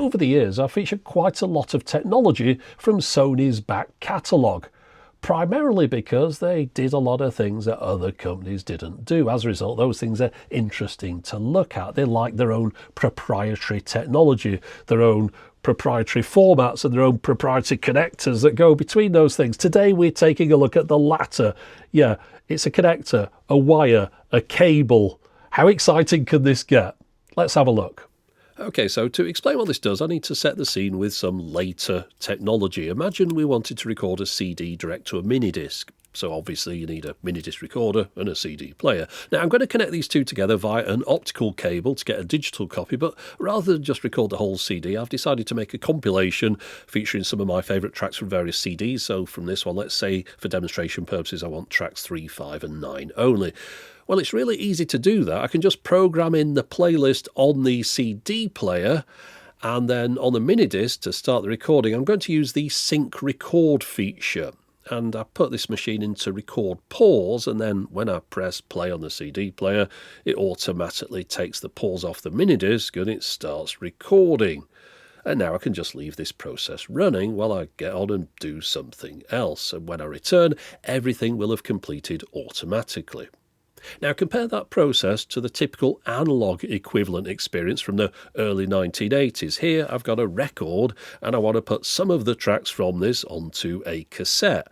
over the years I've featured quite a lot of technology from Sony's back catalogue, primarily because they did a lot of things that other companies didn't do. As a result, those things are interesting to look at. They like their own proprietary technology, their own proprietary formats and their own proprietary connectors that go between those things. Today we're taking a look at the latter. Yeah, it's a connector, a wire, a cable. How exciting can this get? Let's have a look. Okay, so to explain what this does, I need to set the scene with some later technology. Imagine we wanted to record a CD direct to a mini disc. So obviously you need a mini disc recorder and a CD player. Now I'm going to connect these two together via an optical cable to get a digital copy, but rather than just record the whole CD, I've decided to make a compilation featuring some of my favourite tracks from various CDs. So from this one, let's say for demonstration purposes, I want tracks 3, 5 and 9 only. Well, it's really easy to do that. I can just program in the playlist on the CD player, and then on the mini disc to start the recording, I'm going to use the sync record feature. And I put this machine into record pause, and then when I press play on the CD player, it automatically takes the pause off the mini disc and it starts recording. And now I can just leave this process running while I get on and do something else. And when I return, everything will have completed automatically. Now compare that process to the typical analogue equivalent experience from the early 1980s. Here I've got a record and I want to put some of the tracks from this onto a cassette.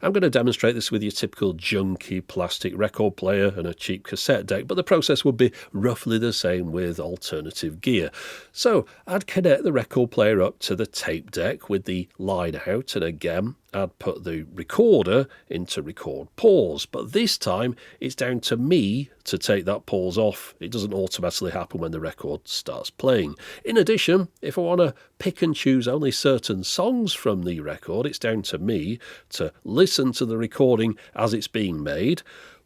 I'm going to demonstrate this with your typical junky plastic record player and a cheap cassette deck, but the process would be roughly the same with alternative gear. So I'd connect the record player up to the tape deck with the line out, and again I'd put the recorder into record pause, but this time it's down to me to take that pause off. It doesn't automatically happen when the record starts playing. In addition, if I want to pick and choose only certain songs from the record, it's down to me to listen to the recording as it's being made,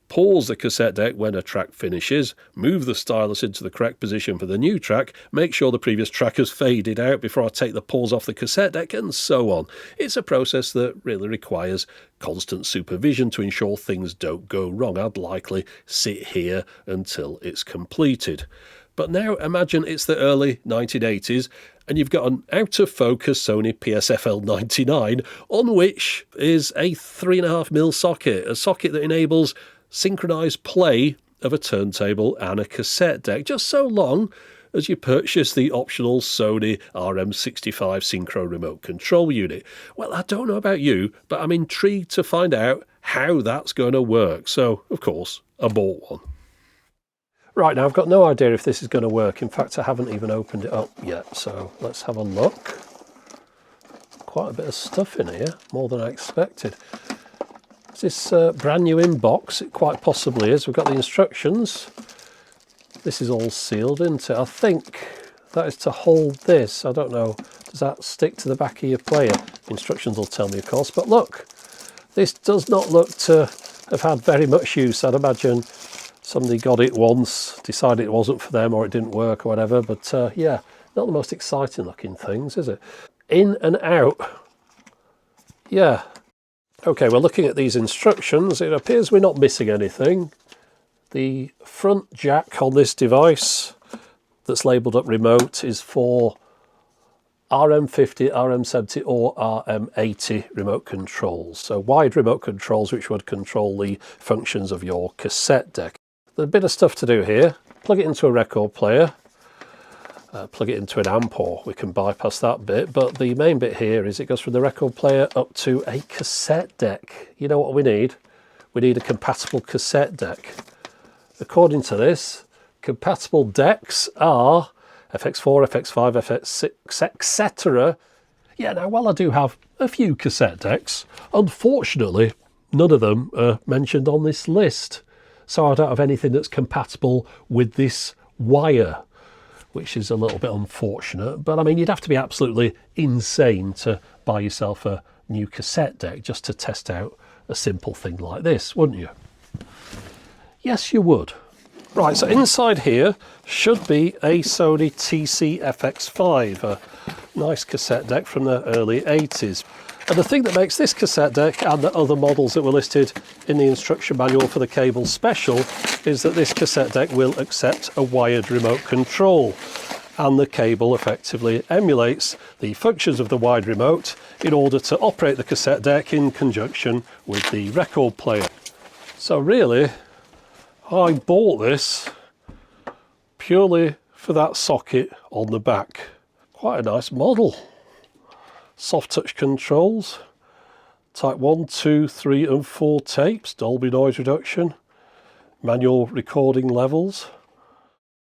pause the cassette deck when a track finishes, move the stylus into the correct position for the new track, make sure the previous track has faded out before I take the pause off the cassette deck, and so on. It's a process that really requires constant supervision to ensure things don't go wrong. I'd likely sit here until it's completed. But now imagine it's the early 1980s and you've got an out-of-focus Sony PSFL-99 on which is a 3.5mm socket, a socket that enables synchronized play of a turntable and a cassette deck, just so long as you purchase the optional Sony RM-65 Synchro remote control unit. Well, I don't know about you, but I'm intrigued to find out how that's going to work. So, of course, I bought one. Right, now I've got no idea if this is going to work. In fact, I haven't even opened it up yet, so let's have a look. Quite a bit of stuff in here, more than I expected. Is this brand new in box? It quite possibly is. We've got the instructions. This is all sealed, isn't it? I think that is to hold this. I don't know. Does that stick to the back of your player? The instructions will tell me, of course. But look, this does not look to have had very much use. I'd imagine somebody got it once, decided it wasn't for them or it didn't work or whatever. But yeah, not the most exciting looking things, is it? In and out. Yeah. Okay, well, looking at these instructions, it appears we're not missing anything. The front jack on this device that's labelled up remote is for RM50, RM70 or RM80 remote controls. So wide remote controls which would control the functions of your cassette deck. There's a bit of stuff to do here. Plug it into a record player. Plug it into an amp, or we can bypass that bit, but the main bit here is it goes from the record player up to a cassette deck. You know what we need? We need a compatible cassette deck. According to this, compatible decks are FX4, FX5, FX6, etc. Yeah, now while I do have a few cassette decks, unfortunately none of them are mentioned on this list. So I don't have anything that's compatible with this wire, which is a little bit unfortunate. But I mean, you'd have to be absolutely insane to buy yourself a new cassette deck just to test out a simple thing like this, wouldn't you? Yes, you would. Right, so inside here should be a Sony TC-FX5, a nice cassette deck from the early 80s. And the thing that makes this cassette deck and the other models that were listed in the instruction manual for the cable special is that this cassette deck will accept a wired remote control. and the cable effectively emulates the functions of the wide remote in order to operate the cassette deck in conjunction with the record player. So really, I bought this purely for that socket on the back. Quite a nice model. Soft touch controls, type 1, 2, 3 and 4 tapes, Dolby noise reduction, manual recording levels.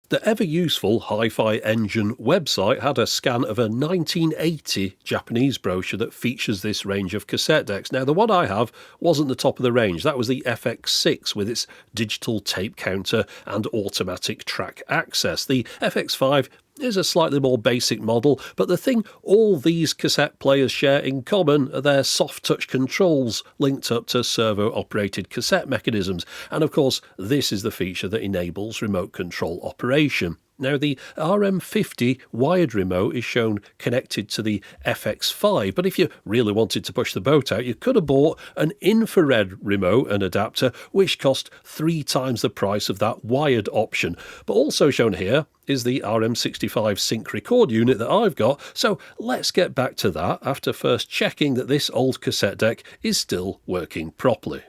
The ever-useful Hi-Fi Engine website had a scan of a 1980 Japanese brochure that features this range of cassette decks. Now, the one I have wasn't the top of the range. That was the FX6 with its digital tape counter and automatic track access. The FX5 is a slightly more basic model, but the thing all these cassette players share in common are their soft touch controls linked up to servo-operated cassette mechanisms, and of course this is the feature that enables remote control operation. Now, the RM-50 wired remote is shown connected to the FX5, but if you really wanted to push the boat out, you could have bought an infrared remote and adapter, which cost 3 times the price of that wired option. But also shown here is the RM-65 sync record unit that I've got, so let's get back to that after first checking that this old cassette deck is still working properly.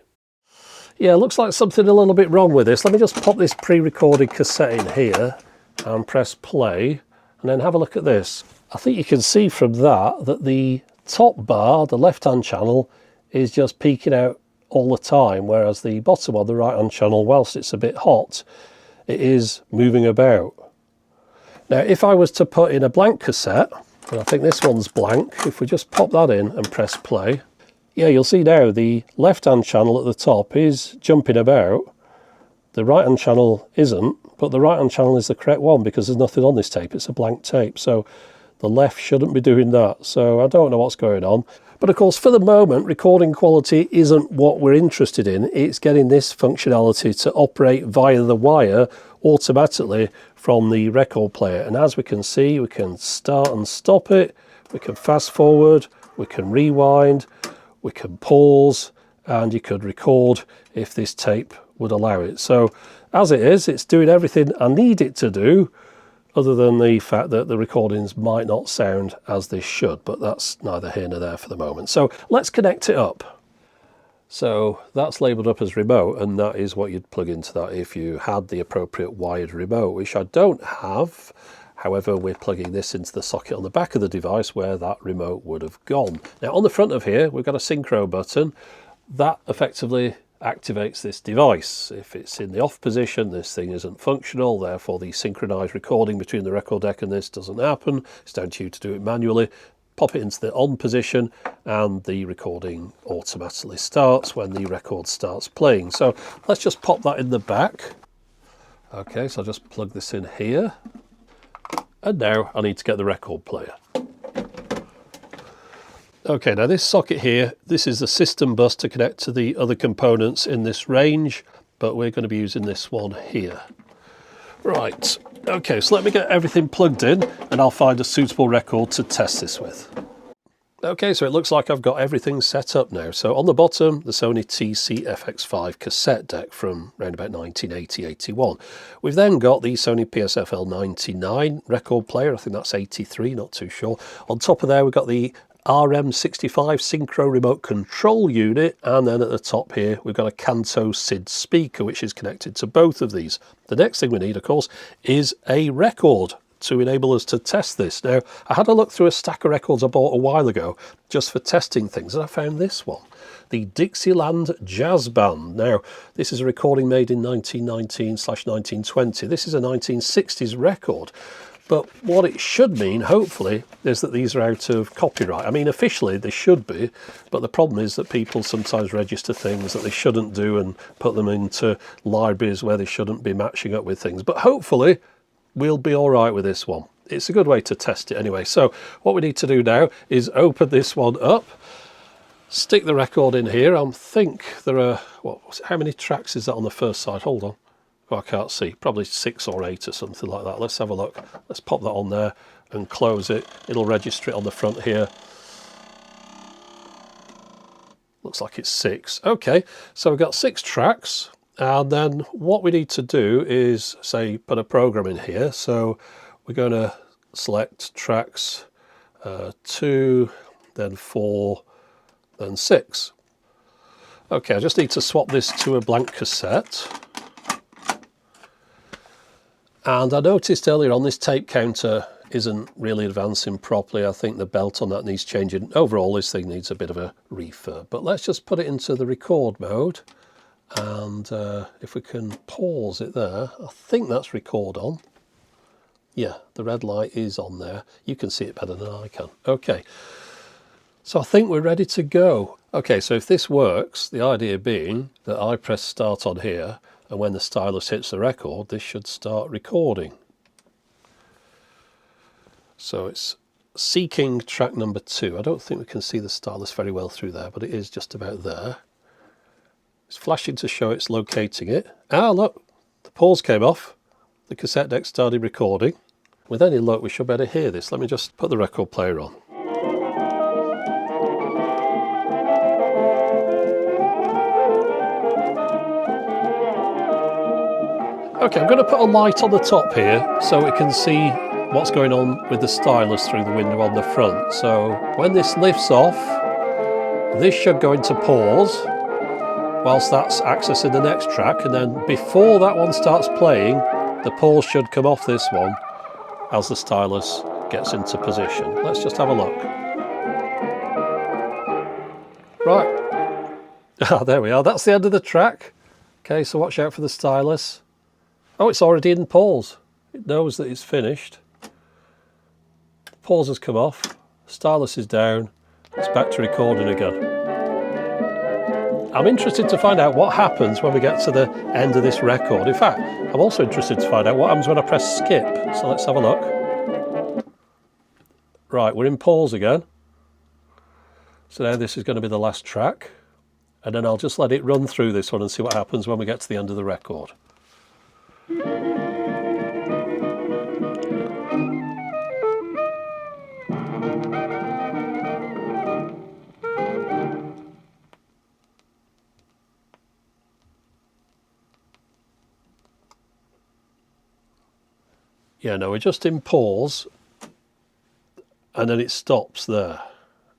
Yeah, looks like something a little bit wrong with this. Let me just pop this pre-recorded cassette in here and press play, and then have a look at this. I think you can see from that the top bar, the left-hand channel, is just peaking out all the time, whereas the bottom one, the right-hand channel, whilst it's a bit hot, it is moving about. Now, if I was to put in a blank cassette, and I think this one's blank, if we just pop that in and press play, yeah, you'll see now the left-hand channel at the top is jumping about. The right-hand channel isn't, but the right-hand channel is the correct one because there's nothing on this tape. It's a blank tape, so the left shouldn't be doing that. So I don't know what's going on. But of course, for the moment, recording quality isn't what we're interested in. It's getting this functionality to operate via the wire automatically from the record player. And as we can see, we can start and stop it. We can fast forward, we can rewind, we can pause, and you could record if this tape would allow it. So as it is, it's doing everything I need it to do, other than the fact that the recordings might not sound as they should, but that's neither here nor there for the moment. So let's connect it up. So that's labelled up as remote, and that is what you'd plug into that if you had the appropriate wired remote, which I don't have. However, we're plugging this into the socket on the back of the device where that remote would have gone. Now, on the front of here, we've got a synchro button. That effectively activates this device. If it's in the off position, this thing isn't functional, therefore the synchronized recording between the record deck and this doesn't happen. It's down to you to do it manually. Pop it into the on position and the recording automatically starts when the record starts playing. So let's just pop that in the back. Okay, so I'll just plug this in here. And now I need to get the record player. Okay, now this socket here, this is the system bus to connect to the other components in this range, but we're going to be using this one here. Right, okay, so let me get everything plugged in and I'll find a suitable record to test this with. Okay, so it looks like I've got everything set up now. So on the bottom, the Sony TC-FX5 cassette deck from around about 1980-81. We've then got the Sony PSFL-99 record player, I think that's 83, not too sure. On top of there, we've got the RM-65 synchro remote control unit, and then at the top here we've got a Kanto SID speaker which is connected to both of these. The next thing we need, of course, is a record to enable us to test this. Now, I had a look through a stack of records I bought a while ago just for testing things, and I found this one, the Dixieland Jazz Band. Now, this is a recording made in 1919/1920. This is a 1960s record. But what it should mean, hopefully, is that these are out of copyright. I mean, officially they should be, but the problem is that people sometimes register things that they shouldn't do and put them into libraries where they shouldn't be matching up with things. But hopefully we'll be all right with this one. It's a good way to test it anyway. So what we need to do now is open this one up, stick the record in here. I think there are, how many tracks is that on the first side? Hold on. Oh, I can't see, probably 6 or 8 or something like that. Let's have a look. Let's pop that on there and close it. It'll register it on the front here. Looks like it's 6. Okay, so we've got 6 tracks, and then what we need to do is, say, put a program in here. So we're going to select tracks 2, then 4, then 6. Okay, I just need to swap this to a blank cassette. And I noticed earlier on this tape counter isn't really advancing properly. I think the belt on that needs changing. Overall, this thing needs a bit of a refurb. But let's just put it into the record mode. And if we can pause it there, I think that's record on. Yeah, the red light is on there. You can see it better than I can. Okay, so I think we're ready to go. Okay, so if this works, the idea being that I press start on here, and when the stylus hits the record, this should start recording. So it's seeking track number 2. I don't think we can see the stylus very well through there, but it is just about there. It's flashing to show it's locating it. Ah, look, the pause came off. The cassette deck started recording. With any luck, we should be able to hear this. Let me just put the record player on. Okay, I'm going to put a light on the top here so we can see what's going on with the stylus through the window on the front. So when this lifts off, this should go into pause whilst that's accessing the next track, and then before that one starts playing, the pause should come off this one as the stylus gets into position. Let's just have a look. Right, there we are, that's the end of the track. Okay, so watch out for the stylus. Oh, it's already in pause. It knows that it's finished. Pause has come off, stylus is down, it's back to recording again. I'm interested to find out what happens when we get to the end of this record. In fact, I'm also interested to find out what happens when I press skip. So let's have a look. Right, we're in pause again. So now this is going to be the last track. And then I'll just let it run through this one and see what happens when we get to the end of the record. Yeah, no, we're just in pause and then it stops there.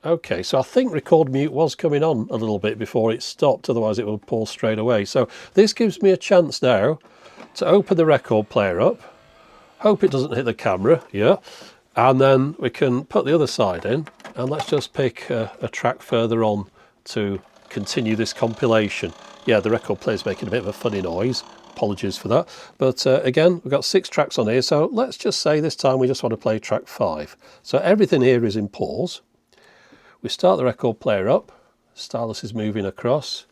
Okay, so I think record mute was coming on a little bit before it stopped, otherwise it will pause straight away. So this gives me a chance now to open the record player up, hope it doesn't hit the camera, yeah, and then we can put the other side in, and let's just pick a track further on to continue this compilation. Yeah, the record player's making a bit of a funny noise. Apologies for that. But again, we've got 6 tracks on here, so let's just say this time we just want to play track 5. So everything here is in pause. We start the record player up, stylus is moving across.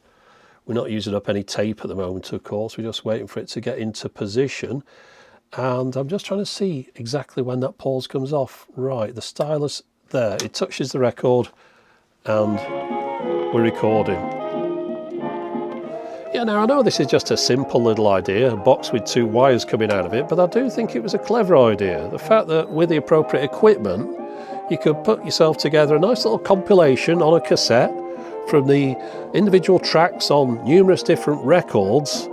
We're not using up any tape at the moment, of course, we're just waiting for it to get into position. And I'm just trying to see exactly when that pause comes off. Right, the stylus there, it touches the record and we're recording. Yeah, now I know this is just a simple little idea, a box with 2 wires coming out of it, but I do think it was a clever idea. The fact that with the appropriate equipment, you could put yourself together a nice little compilation on a cassette from the individual tracks on numerous different records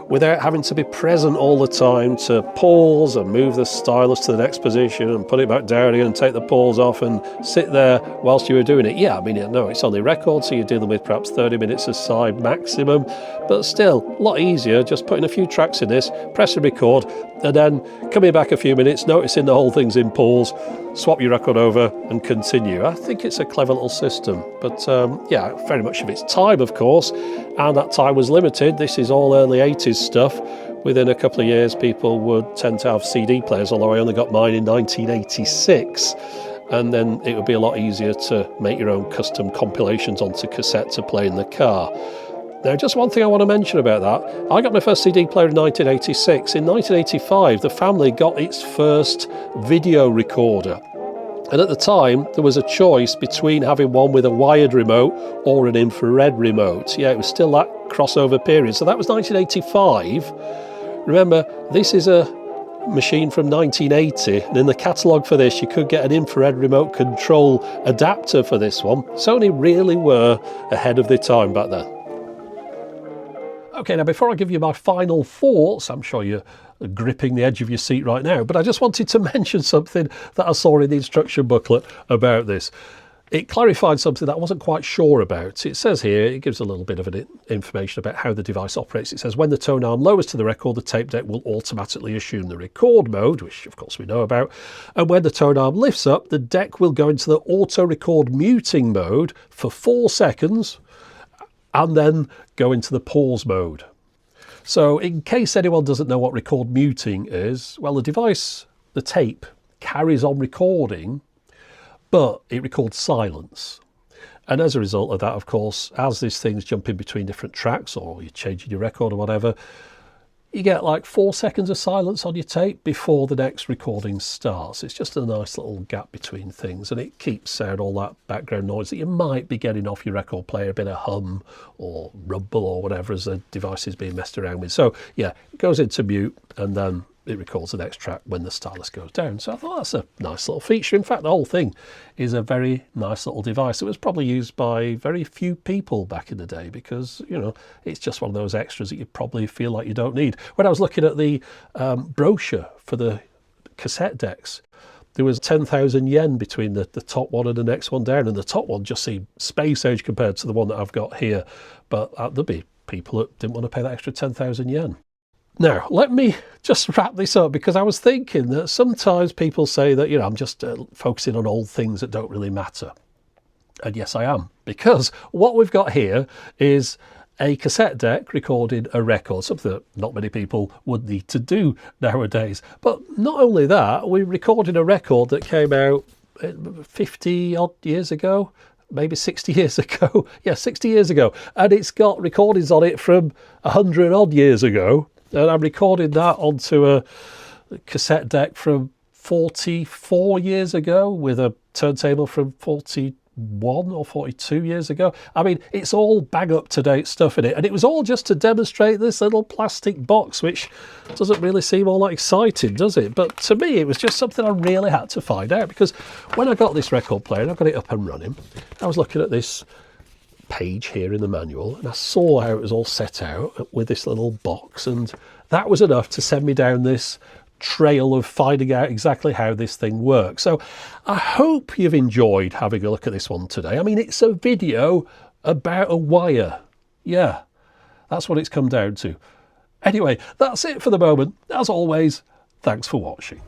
without having to be present all the time to pause and move the stylus to the next position and put it back down again and take the pause off and sit there whilst you were doing it. Yeah, I mean, no, it's on the record, so you're dealing with perhaps 30 minutes a side maximum, but still a lot easier just putting a few tracks in this, pressing record, and then coming back a few minutes, noticing the whole thing's in pause, swap your record over and continue. I think it's a clever little system, but yeah, very much of its time, of course, and that time was limited. This is all early 80s stuff. Within a couple of years, people would tend to have CD players, although I only got mine in 1986, and then it would be a lot easier to make your own custom compilations onto cassette to play in the car. Now, just one thing I want to mention about that. I got my first CD player in 1986. In 1985, the family got its first video recorder. And at the time, there was a choice between having one with a wired remote or an infrared remote. Yeah, it was still that crossover period. So that was 1985. Remember, this is a machine from 1980, and in the catalogue for this, you could get an infrared remote control adapter for this one. Sony really were ahead of their time back then. Okay, now before I give you my final thoughts, I'm sure you're gripping the edge of your seat right now. But I just wanted to mention something that I saw in the instruction booklet about this. It clarified something that I wasn't quite sure about. It says here, it gives a little bit of information about how the device operates. It says when the tone arm lowers to the record, the tape deck will automatically assume the record mode, which of course we know about. And when the tone arm lifts up, the deck will go into the auto record muting mode for 4 seconds and then go into the pause mode. So in case anyone doesn't know what record muting is, well, the device, the tape, carries on recording, but it records silence. And as a result of that, of course, as these things jump in between different tracks or you're changing your record or whatever, you get like 4 seconds of silence on your tape before the next recording starts. It's just a nice little gap between things, and it keeps out all that background noise that you might be getting off your record player, a bit of hum or rumble or whatever as the device is being messed around with. So yeah, it goes into mute and then it records the next track when the stylus goes down. So I thought that's a nice little feature. In fact, the whole thing is a very nice little device. It was probably used by very few people back in the day because, you know, it's just one of those extras that you probably feel like you don't need. When I was looking at the brochure for the cassette decks, there was 10,000 yen between the top one and the next one down, and the top one just seemed space age compared to the one that I've got here. But there'd be people that didn't want to pay that extra 10,000 yen. Now, let me just wrap this up, because I was thinking that sometimes people say that, you know, I'm just focusing on old things that don't really matter. And yes, I am, because what we've got here is a cassette deck recording a record, something that not many people would need to do nowadays. But not only that, we're recording a record that came out 50 odd years ago, maybe 60 years ago. Yeah, 60 years ago. And it's got recordings on it from 100 odd years ago. And I'm recording that onto a cassette deck from 44 years ago with a turntable from 41 or 42 years ago. I mean, it's all bang up to date stuff in it. And it was all just to demonstrate this little plastic box, which doesn't really seem all that exciting, does it? But to me, it was just something I really had to find out, because when I got this record player and I got it up and running, I was looking at this page here in the manual and I saw how it was all set out with this little box, and that was enough to send me down this trail of finding out exactly how this thing works. So I hope you've enjoyed having a look at this one today. I mean, it's a video about a wire. Yeah, that's what it's come down to. Anyway, that's it for the moment. As always, thanks for watching.